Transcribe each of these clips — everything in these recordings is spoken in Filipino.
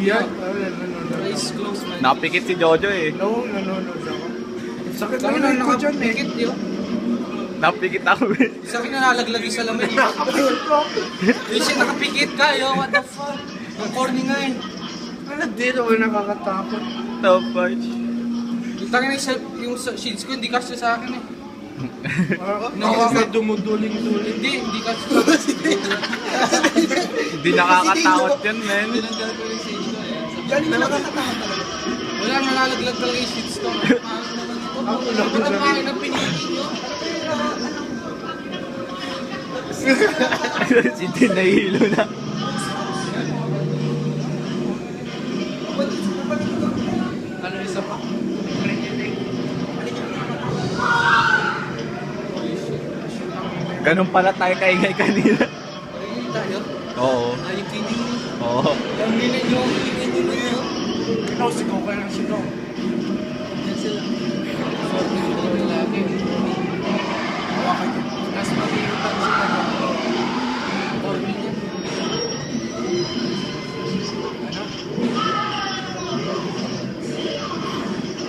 Yan. Eyes closed, man. Napikit si Jojo eh. No, nanonood ako. Sakit Sa akin naman na ko dyan eh. nakapikit yun. Napikit ako eh. Sa akin na nalaglag yung salamin. Yung siya nakapikit ka, yo, what the fuck? Ang corny nga eh. Ano dito ko nakakatakot. Top 5. Yung tangin na yung shields ko, hindi kasya sa akin eh. Nawa ka dumuduling-duling. Hindi kasya sa akin. Hindi nakakatakot yun, men. Tinanggal ko yung shields ko eh. Yan na nakakatakot talaga. Wala, nalalaglag talaga yung shields ko. Ako lang Ba't ang dyan. pangin ang pinigil nyo? Si Tin nahihilo na. Ano isa pa? Ganun pala tayo kaingay kanina. Ay, tayo? Oo. Are you kidding me? Oo. Ang nilin nyo, hindi nyo. Ikaw sigaw ka lang sigaw. Yan sila. Sorry, hindi nyo lagi. Tapos mag-iutan sila. Corny niya.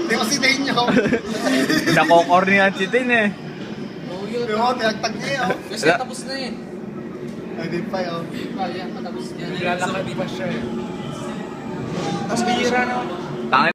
Hindi ko sinayin niyo. Nakokornihan si Tin eh. Oo yun. Pero ako, tinagtag niya yun. Kasi tapos na eh. Hindi pa yun. Kaya, patapos niya. Lalakad pa siya eh. Tapos bihira na ako.